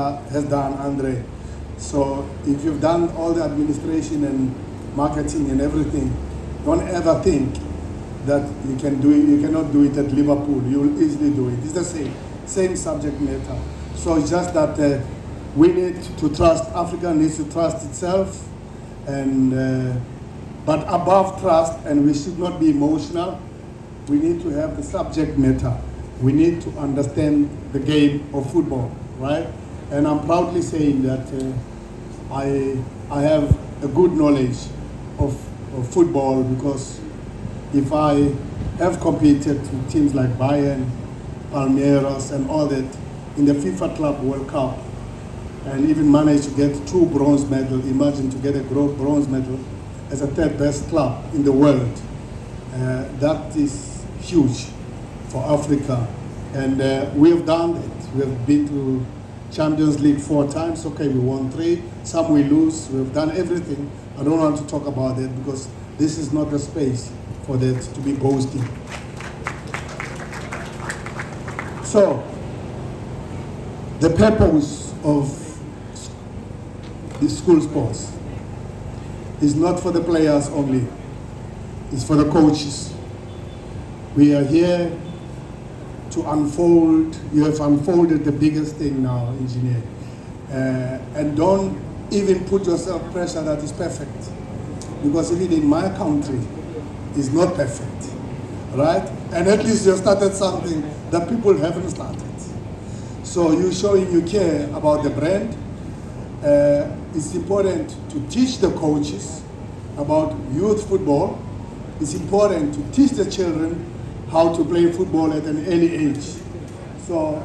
Africa has done, Andre. So if you've done all the administration and marketing and everything, don't ever think that you can do it. You cannot do it at Liverpool. You'll easily do it. It's the same subject matter. So it's just that we need to trust. Africa needs to trust itself, and but above trust, and we should not be emotional. We need to have the subject matter. We need to understand the game of football, right? And I'm proudly saying that I have a good knowledge of football, because if I have competed with teams like Bayern, Palmeiras, and all that in the FIFA Club World Cup, and even managed to get 2 bronze medals. Imagine to get a bronze medal as a 3rd best club in the world. That is huge for Africa. And we have done it. We have been to Champions League 4 times. Okay, we won 3. Some we lose. We have done everything. I don't want to talk about it because this is not the space for that to be boasting. So, the purpose of the school sports is not for the players only. It's for the coaches. We are here to unfold. You have unfolded the biggest thing now, engineer. And don't even put yourself pressure that is perfect. Because even in my country, it's not perfect, right? And at least you started something that people haven't started. So you're showing you care about the brand. It's important to teach the coaches about youth football. It's important to teach the children how to play football at an early age. So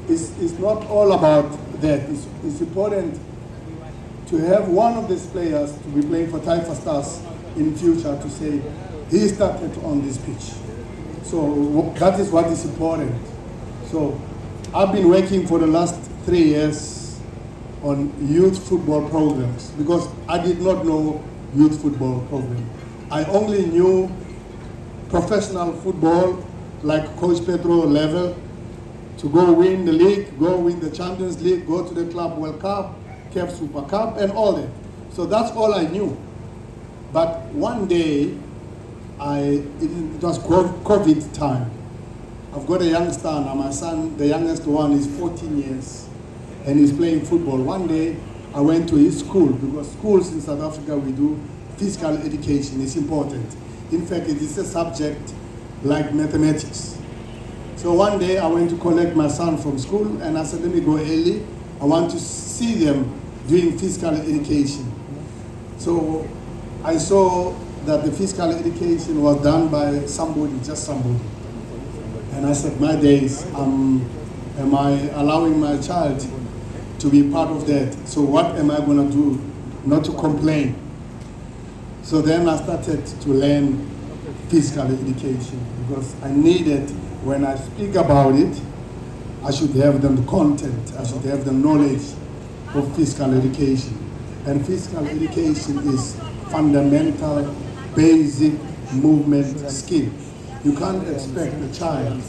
it's not all about that. It's important to have one of these players to be playing for Taifa Stars in future to say, he started on this pitch. So that is what is important. So I've been working for the last 3 years on youth football programs because I did not know youth football program. I only knew professional football, like Coach Pedro level, to go win the league, go win the Champions League, go to the Club World Cup, CAF Super Cup, and all that. So that's all I knew. But one day, it was COVID time. I've got a youngster now. My son, the youngest one, is 14 years, and he's playing football. One day, I went to his school, because schools in South Africa, we do physical education. It's important. In fact, it is a subject like mathematics. So one day, I went to collect my son from school, and I said, let me go early. I want to see them doing physical education. So I saw that the physical education was done by somebody, just somebody. And I said, my days, am I allowing my child to be part of that? So what am I going to do not to complain? So then I started to learn physical education, because I needed, when I speak about it, I should have the content, I should have the knowledge of physical education. And physical education is fundamental, basic movement skill. You can't expect a child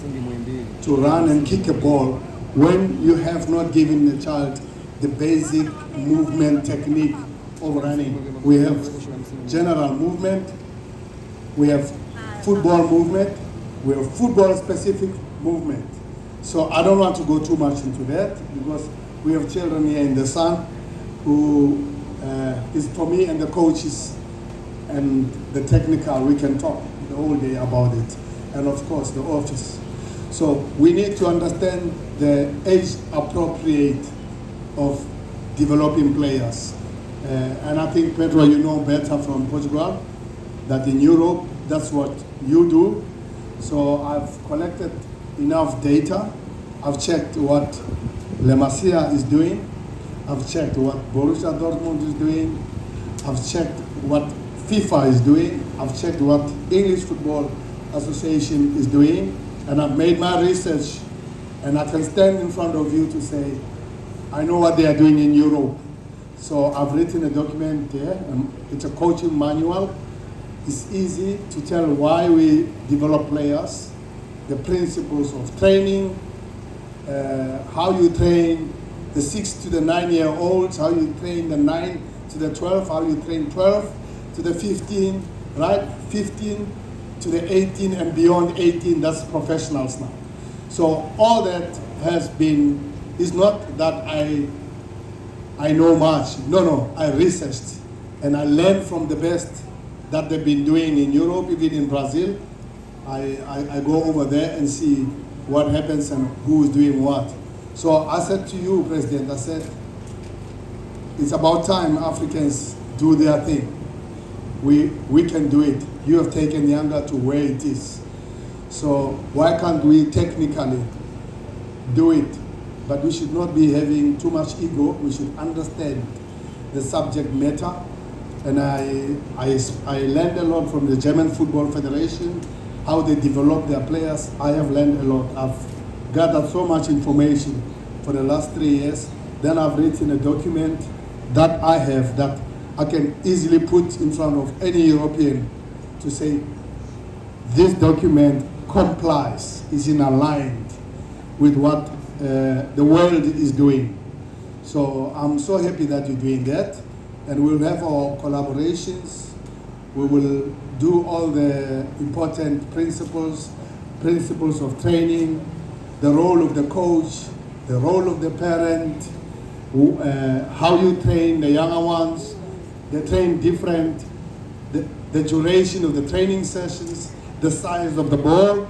to run and kick a ball when you have not given the child the basic movement technique of running. We have general movement, we have football movement, we have football specific movement. So I don't want to go too much into that, because we have children here in the sun who is for me and the coaches and the technical, we can talk the whole day about it. And of course the office. So we need to understand the age appropriate of developing players. And I think, Pedro, you know better from Portugal, that in Europe, that's what you do. So I've collected enough data. I've checked what La Masia is doing. I've checked what Borussia Dortmund is doing. I've checked what FIFA is doing. I've checked what English Football Association is doing. And I've made my research. And I can stand in front of you to say, I know what they are doing in Europe. So I've written a document there. It's a coaching manual. It's easy to tell why we develop players, the principles of training, how you train, the 6 to the 9-year-olds, how you train the 9 to the 12, how you train 12 to the 15, right? 15 to the 18 and beyond 18, that's professionals now. So all that has been, it's not that I know much. No, I researched and I learned from the best that they've been doing in Europe, even in Brazil. I go over there and see what happens and who is doing what. So I said to you, President, I said, it's about time Africans do their thing. We can do it. You have taken Yanga to where it is. So why can't we technically do it? But we should not be having too much ego. We should understand the subject matter. And I learned a lot from the German Football Federation, how they develop their players. I have learned a lot. I've gathered so much information for the last 3 years. Then I've written a document that I have that I can easily put in front of any European to say, this document complies, is in aligned with what the world is doing. So I'm so happy that you're doing that. And we'll have our collaborations. We will do all the important principles of training, the role of the coach, the role of the parent, how you train the younger ones. They train different, the duration of the training sessions, the size of the ball,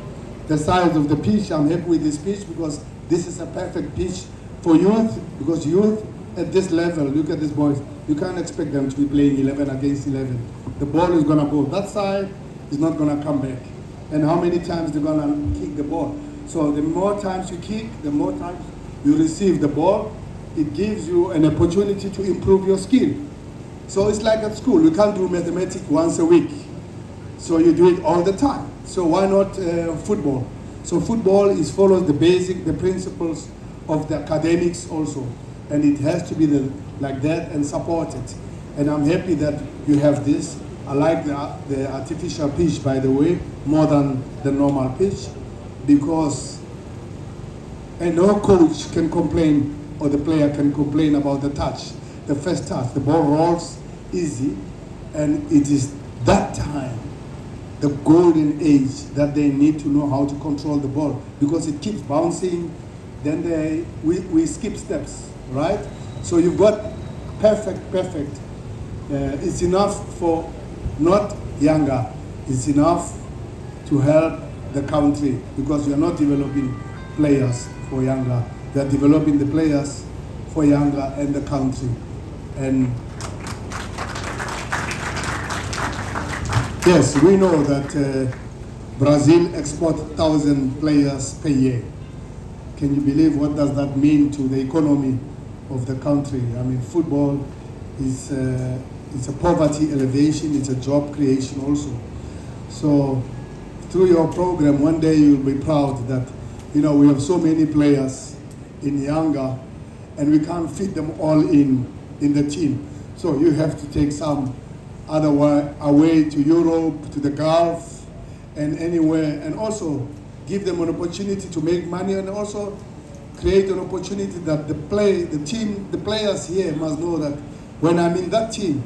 the size of the pitch. I'm happy with this pitch because this is a perfect pitch for youth, because youth at this level, look at these boys, you can't expect them to be playing 11 against 11. The ball is going to go that side, it's not going to come back. And how many times they're going to kick the ball. So the more times you kick, the more times you receive the ball, it gives you an opportunity to improve your skill. So it's like at school, you can't do mathematics once a week. So you do it all the time. So why not football? So football follows the principles of the academics also. And it has to be like that and supported. And I'm happy that you have this. I like the artificial pitch, by the way, more than the normal pitch, because no coach can complain or the player can complain about the touch, the first touch. The ball rolls easy, and it is that time, the golden age, that they need to know how to control the ball, because it keeps bouncing, then we skip steps. Right? So you've got perfect. It's enough for not Yanga. It's enough to help the country, because you're not developing players for Yanga. They're developing the players for Yanga and the country. And yes, we know that Brazil exports 1,000 players per year. Can you believe what does that mean to the economy of the country? I mean, football is it's a poverty elevation, it's a job creation also. So through your program, one day you'll be proud that, we have so many players in Yanga and we can't fit them all in the team. So you have to take some other way away to Europe, to the Gulf, and anywhere, and also give them an opportunity to make money, and also create an opportunity that the players here must know that when I'm in that team,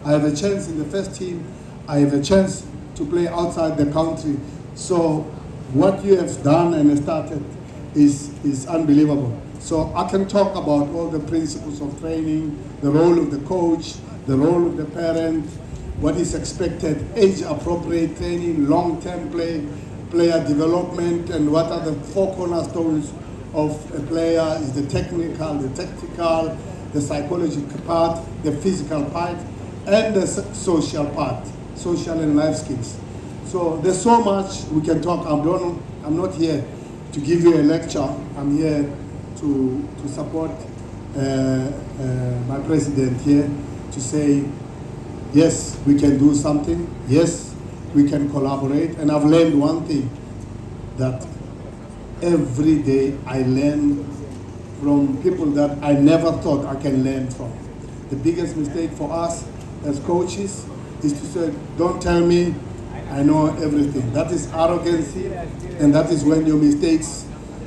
I have a chance in the first team, I have a chance to play outside the country. So what you have done and started is unbelievable. So I can talk about all the principles of training, the role of the coach, the role of the parent, what is expected, age-appropriate training, long-term player development, and what are the four cornerstones of a player is the technical, the tactical, the psychological part, the physical part, and the social part, social and life skills. So there's so much we can talk. I'm not here to give you a lecture. I'm here to support my president here, to say, yes, we can do something. Yes, we can collaborate. And I've learned one thing, that every day I learn from people that I never thought I can learn from. The biggest mistake for us as coaches is to say, don't tell me I know everything. That is arrogancy, and that is when your mistakes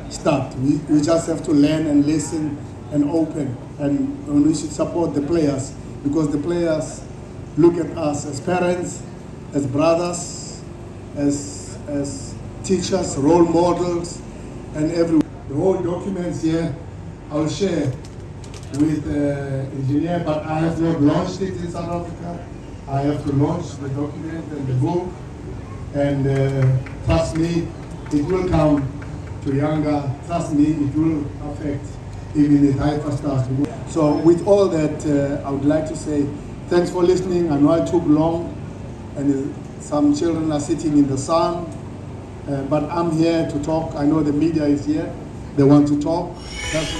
start. We just have to learn and listen and open, and we should support the players, because the players look at us as parents, as brothers, as teachers, role models, and everyone. The whole documents here I'll share with the engineer, but I have not launched it in South Africa. I have to launch the document and the book, and trust me, it will come to Yanga. Trust me, it will affect even the Haifa stars. So with all that, I would like to say thanks for listening. I know I took long, and some children are sitting in the sun, but I'm here to talk. I know the media is here. They want to talk. That's